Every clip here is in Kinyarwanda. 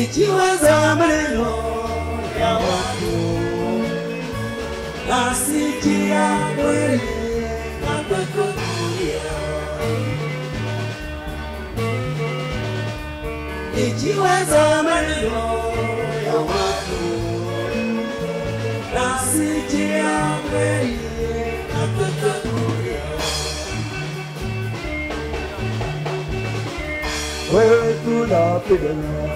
Ikiwaza maneno ya watu nasikia kweli nakukulia. Ikiwaza maneno ya watu nasikia kweli nakukulia. Wewe tunapendana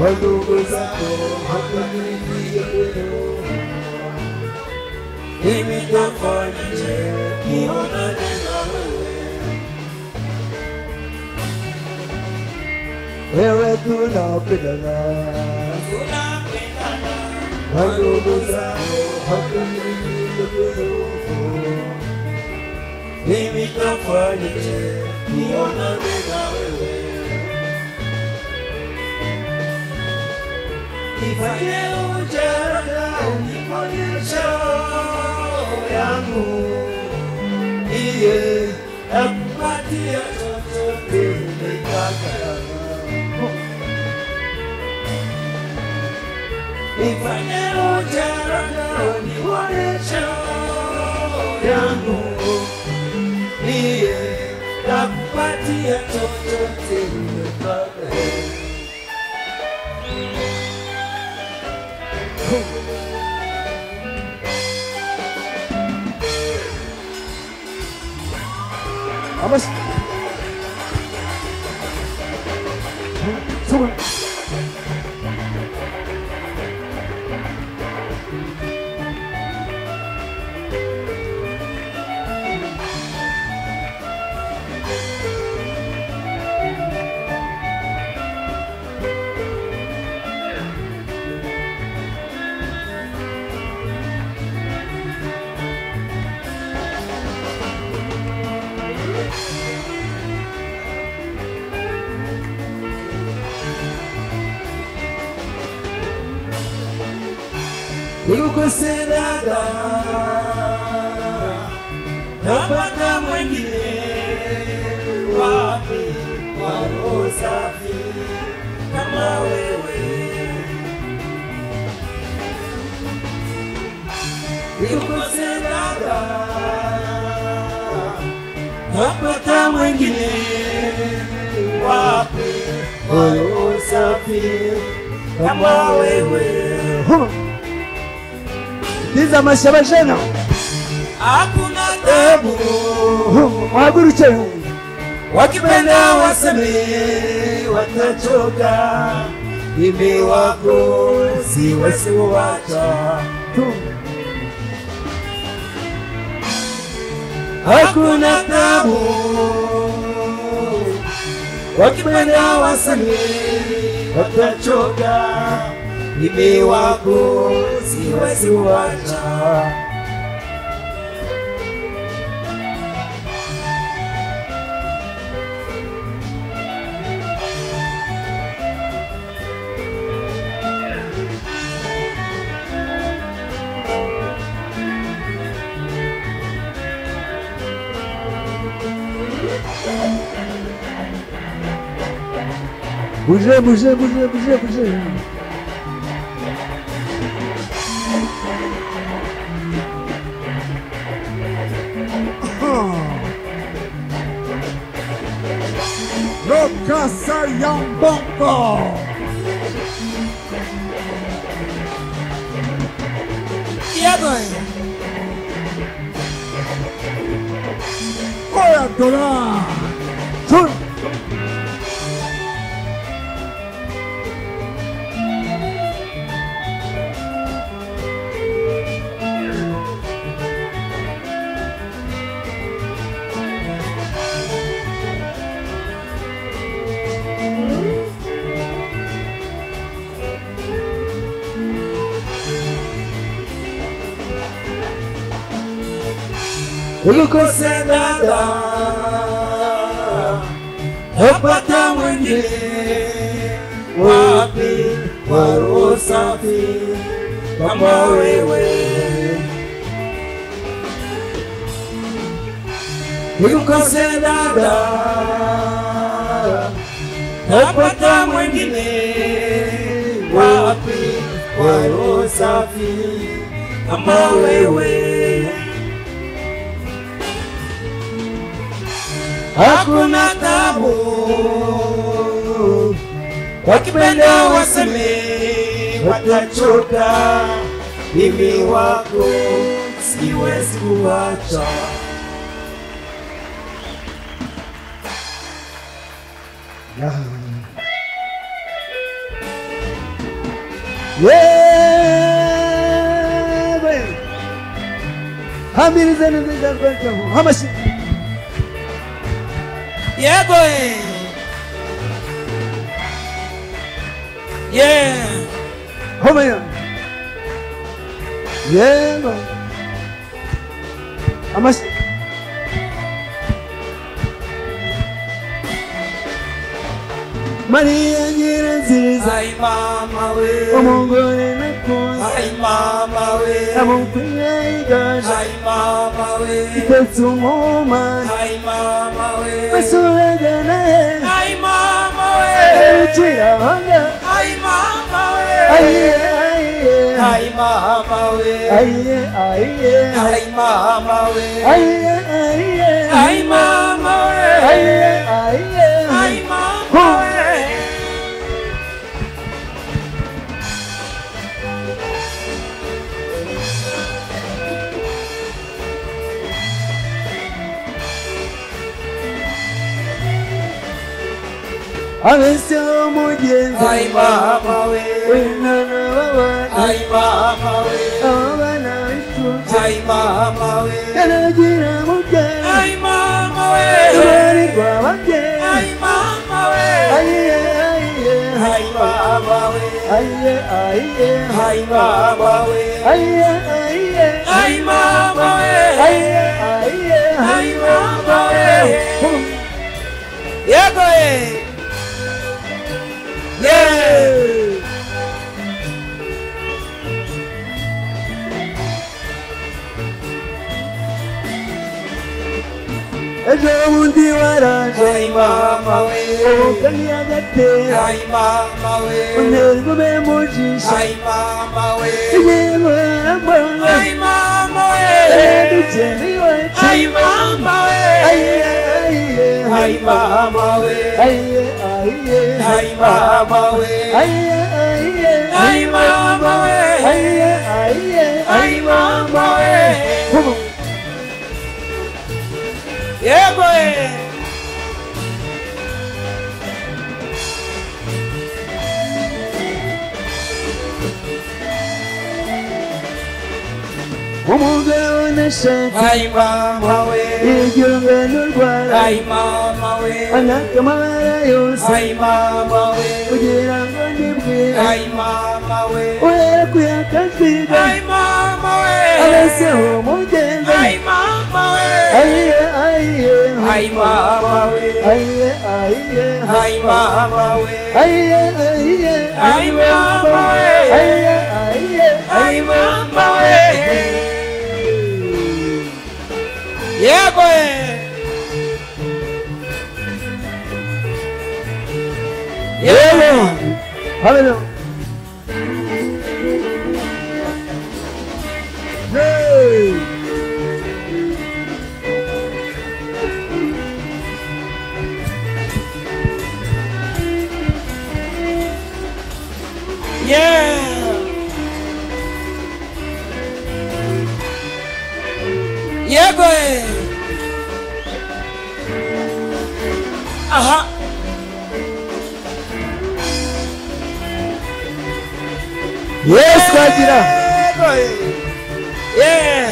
wadugu zako hakunilikia leo. Mimi tafanyaje nionane na wewe? Wewe tunapendana wadugu zako hakunilikia leo. Mimi tafanyaje nionane na wewe? Ifanye ujara unionyesha yangu iye akupatia chochote nikataka. Ifanye ujara unionyesha yangu iye akupatia chochote nikataka. Vamos. Sube. Nikukosenaga napata mwengine wapi wa roho safi kama wewe. Nikukosenaga napata mwengine wapi wa roho safi kama wewe. Diza mashabashana hakuna tabu waguruche wakipenda waseme watachoka. Mimi wako siwezi kuacha. Hakuna tabu wakipenda waseme watachoka. Mimi wako siwezi kuacha. Bougez, bougez, bougez, bougez, bougez. Kasa yang bongo. Yeah, boy. Oya dola. Chun. Ulikose dada, napata mwingine wapi wa roho safi kama wewe. Ulikose dada, napata mwingine wapi wa roho safi kama wewe. Hakuna tabu, wakipenda waseme watachoka, mimi wako siwezi kuacha. Wewe hamiri zenu zitakwenda hamashi. Yeah, boy. Yeah. Homa ya. Yeah, boy. Hamashi. Maria nyiranziza. Ay mama we. Omongole nakosa. Ay mama we. Amonkwinaigasha. Ay mama we. Ipetsumoma. Ay mama we. Masurega nae. Ay mama we. Uchira hanga. Ay mama we. Aye aye. Ay mama we. Aye aye. Ay mama we. Aye aye. Ay mama we. Aye aye. Ay mama we. Avese omujenzi. Ay mama we. Wenana wawana. Ay mama we. Abana witu. Ay mama we. Kanagira mujeni. Ay mama we. Tubari kwa wajeni. Ay mama we. Aye aye. Ay mama we. Aye aye. Ay mama we. Aye aye. Ay mama we. Aye aye. Ay mama we. Yeah, go ahead. Yeah. Ejo bundi waraje. Ay mama we. Okali agatera. Ay mama we. Unergo bemujisha. Ay mama we. Yego ambona. Ay mama we. Edujeni wachi. Ay mama we. Aye aye. Ay mama we. Aye aye. Ay mama we. Aye aye. Ay mama we. Aye aye. Ay mama we. Yeah, boy. Umugabo nashaka. Ay mama we. Iryungano rwara. Ay mama we. Anakamara yose. Ay mama we. Kugira ngo ndibwire. Ay mama we. Uhera kuyakajwiga. Ay mama we. Abeseho umugenzi. Ay mama we. Aye aye. Ay mama we. Aye aye. Ay mama we. Aye aye. Ay mama we. Aye aye. Ay mama we. Yeah, boy. Yeah. Hallelujah. Yay! Yego eh. Aha. Yes, Kagira. Yego eh. Yeah.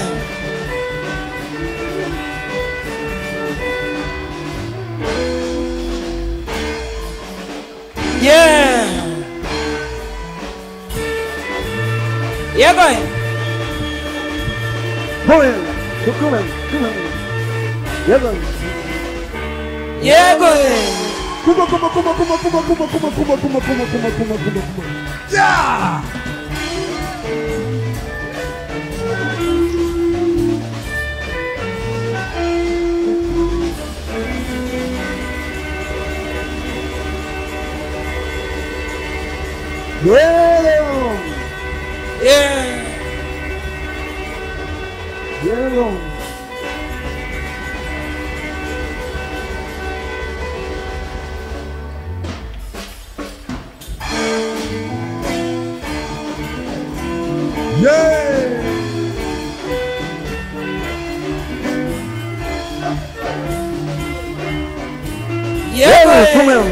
Yeah. Yego eh. Come on. Come on. Come on. Yego. Yego eh. Come on, come on, come on, come on, come on, come on, come on, come on, come on, come on, come on, come on, come on, come on. Yeah. Yeah. Yeah. Yeah. Yeah. Yego Come eh. on.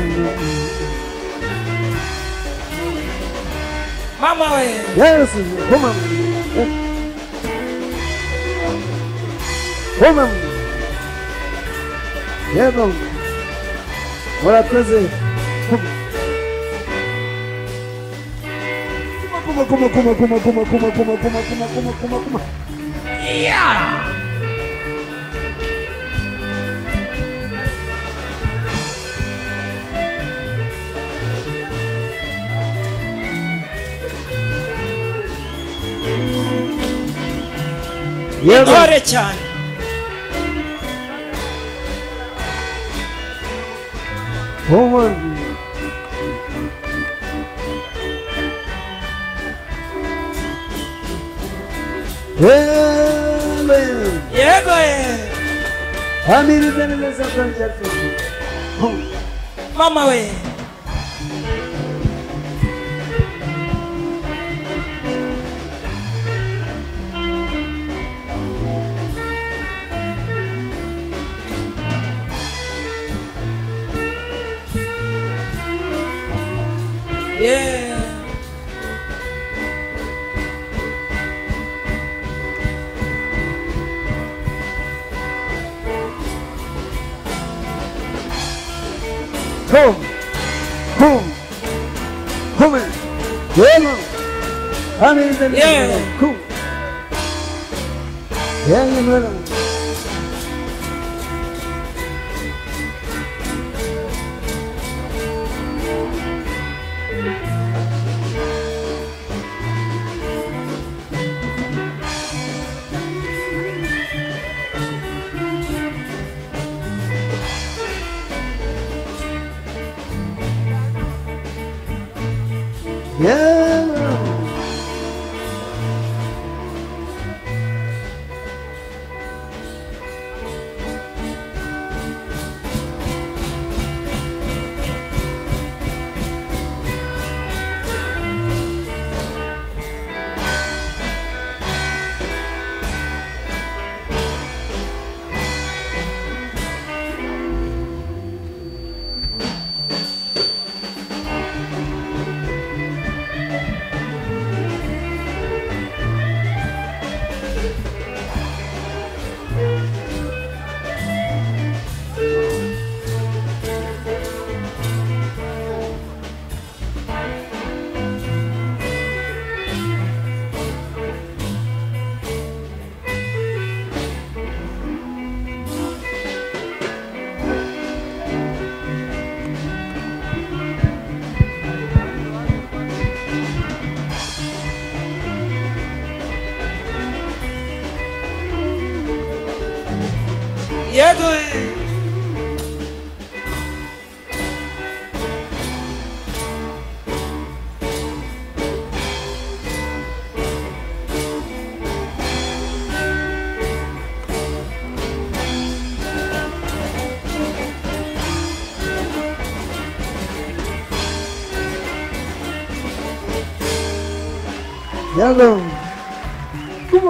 Mama we. Yes, come on. Come on. Yego. Murakoze. Come on, come on, come on, come on, come on, come on, come on, come on, come on, come on, come on, come on. Yeah. Yego. Ore cyane. Come on. Amen. Yego eh. Amiri zanele zakanja tusi. Mama we. Yeah. Come. Come. Come. Yego. Amiri zanele. Yeah. Come. Yego. Yeah. Yego. Yellow. Come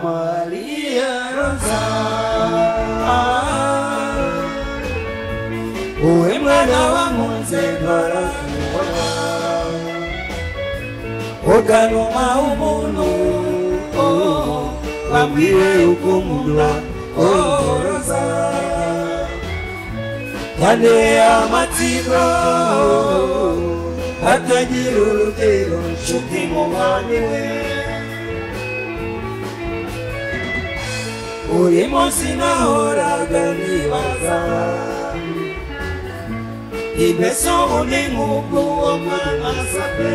Maria Rosa, uwe mwana wa Munzegara, oganuma umuntu, wambwiye ukumunda, Rosa, yane amatsiko, atagira urugero, nshuti muvandimwe. Uri munsi nahoraga nibaza ibeso undi nk'ubwo uwo mwana asabe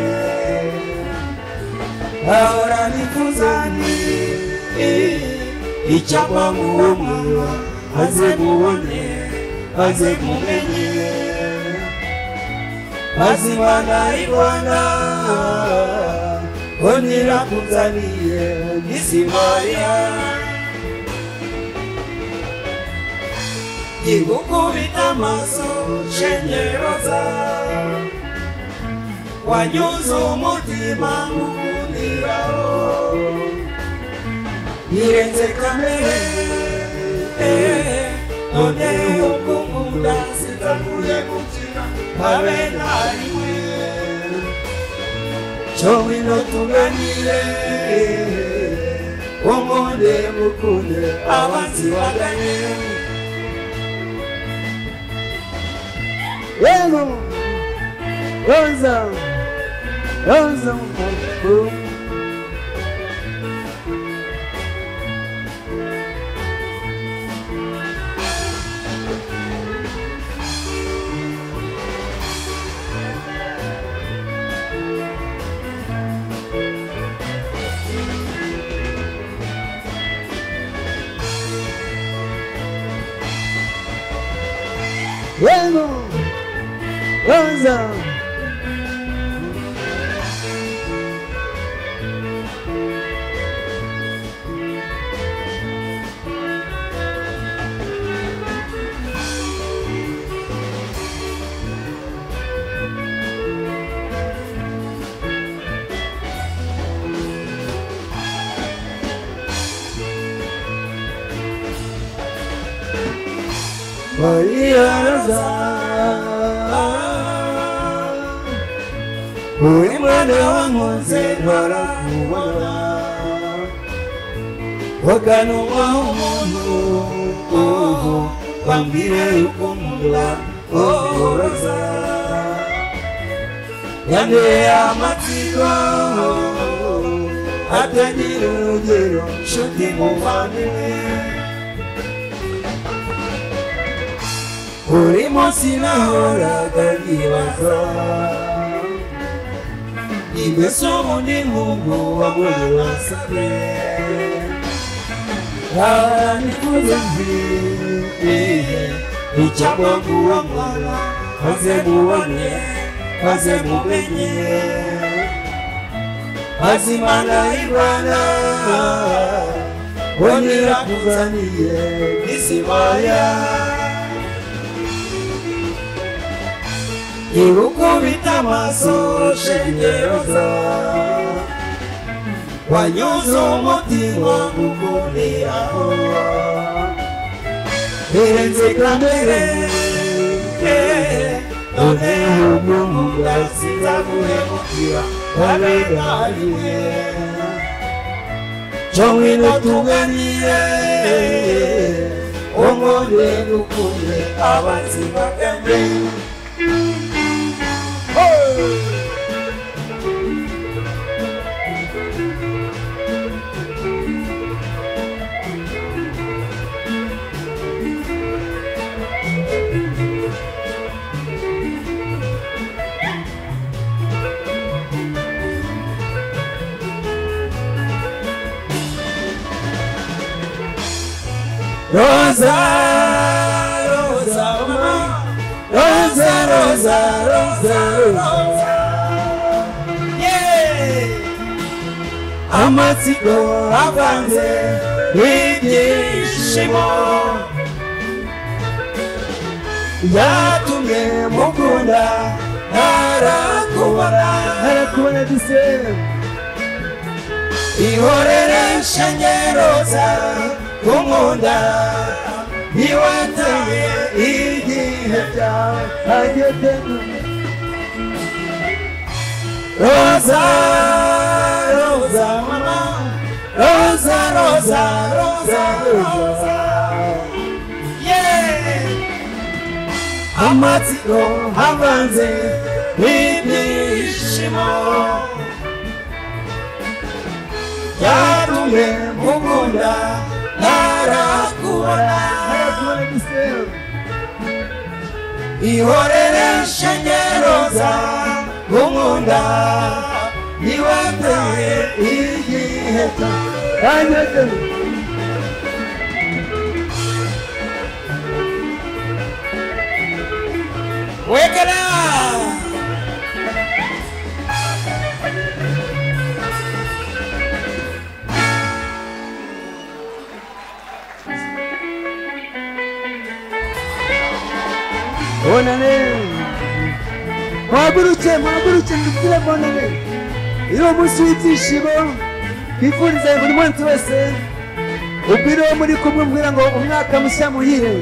ahora nifuza nti icyapa muwo mwana aze mubone aze mumenye azimana Rwanda onira kuzaniye Isimaria igukubita amaso shenyeroza wanyuze umutima ngukundiraho nirenze kamere none ukumuda sitakuye gukira habe nariwe cyo wino tuganire umunde mukunde abanzi bagane. Bueno, Rosa, Rosa, bueno, Rosa. Maria Rosa, uwe mwana wa Munzegara kubona waganuma umuntu wambwiye ukumunda Rosa yane amatsiko atagira urugero nshuti muvandimwe. Uri munsi nahoraga nibaza ibeso undi nk'ubwo wa mwana asabe nifuza nti icyapa muwo mwana aze mubone aze mumenye azimana Rwanda onira kuzaniye Isimaria igukubita amaso shenyeroza wanyuze umutima ngukundiraho nirenze kamere none ukumunda sinzaguhemukira habe nariwe cyo ngwino tuganire umunde ngukunde abanzi bagane. Rosa, Rosa, mama. Rosa, Rosa, Rosa, Rosa. Yeah. Amatsiko avanze ibyishimo yatumye mukunda narakubona dise ihorere shanyeroza kumunda niwataye igihe cyawe agedenu Rosa, Rosa, mama. Rosa, Rosa, Rosa, Rosa. Yeah. Amatsiko avanze ibyishimo yatumye mukunda narakubona ihorere shanyeroza kumunda niwataye igihe cyawe wekera bonane muhaguruke ndubwire bonane iyo munsi w'ibyishimo twifuriza buri munsi wese ubwire uwo muri kumwe mbwira ngo umwaka mushya muhire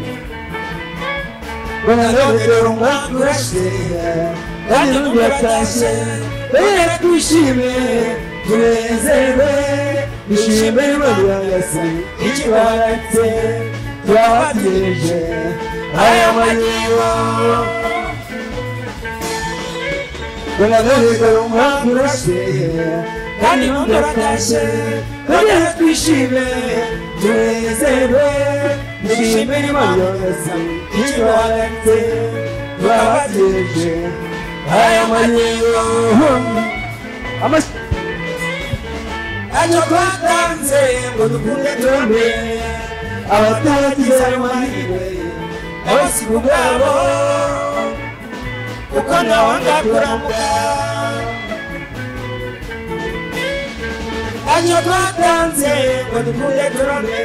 bonane dore umwaka urashize kandi n'undi yatashye rero twishime tunezerwe dushime Imana ikibaratse turabategereje aya manyibo bonane dore umwaka urashize kandi n'undi yatashye rero twishime tunezerwe dushime Imana ikibaratse turabategereje aya manyibo Ajo twatanze ngo dukunde tumbe abataragize ayo mahirwe abasiga ubwabo kuko nawanga kuramuka ajo twatanze ngo dukunde tumbe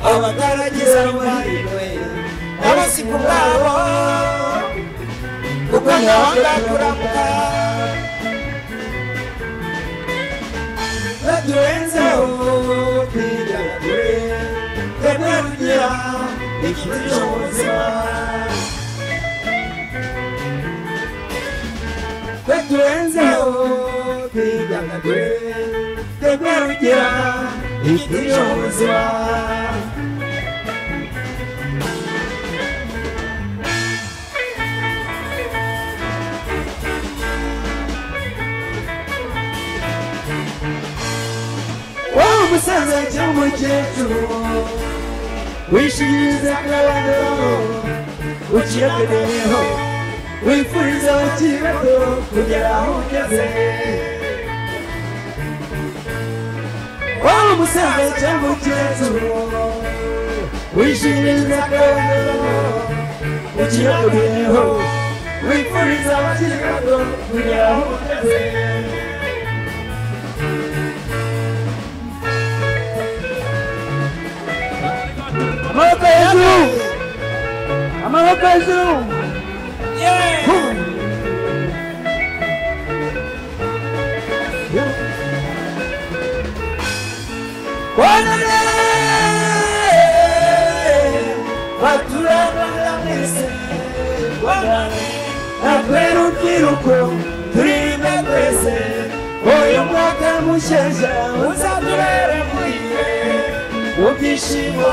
abataragize ayo mahirwe abasiga ubwabo kuko nawanga kuramuka Tuenzeho kwidagadure tukarugira igiti cy'ubuzima tuenzeho kwidagadure tukarugira igiti cy'ubuzima umusaza cyangwa umukecuru wishimiriza akabando ukirakaneho wifuriza abakiri bato kugera aho ugeze umusaza cyangwa umukecuru wishimiriza akabando ukirakaneho wifuriza abakiri bato kugera aho ugeze amaboko hejuru bonane baturabana mwese bonane nakwera urubyiruko turinde twese uyu mwaka mushyashya uzatubere muhire mu byishimo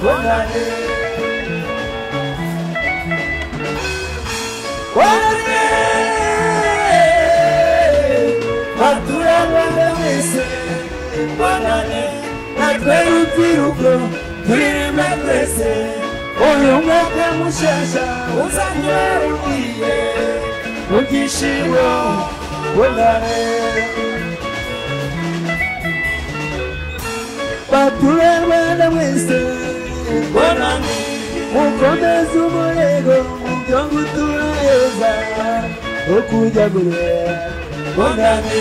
bonane bonane baturabana mwese bonane nakwera urubyiruko turinde twese uyu mwaka mushyashya uzatubere muhire mu byishimo bonane baturabana mwese bonane mukomeze umurego mubyo gutura heza okujya gure bonane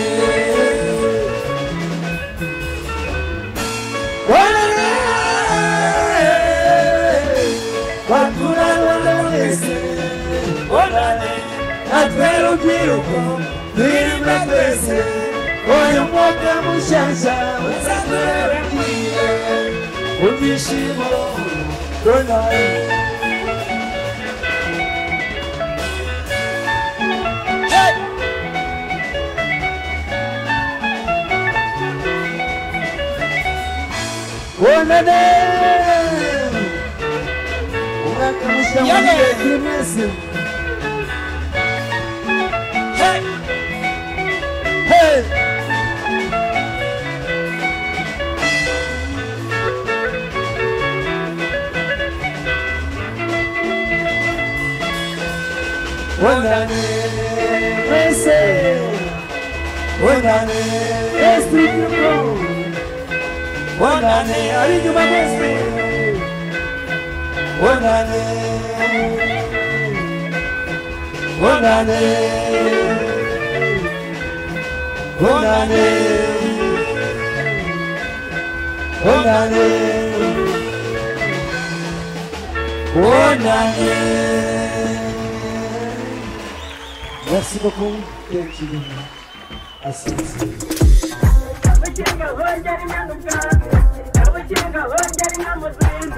bonane baturana wese bonane atwera urubyiruko twirimba twese uyu mwaka mushyashya uzatubabwiye mu byishimo bonane bonane umwaka mushya mugiye kuri mwese hey hey bonane mwese bonane esitiko bonane ari nyuma mwese bonane bonane bonane bonane bonane. Merci beaucoup d'être venu. Asseyez-vous. Kabukinga hongera inyana ubwatsi, kabukinga hongera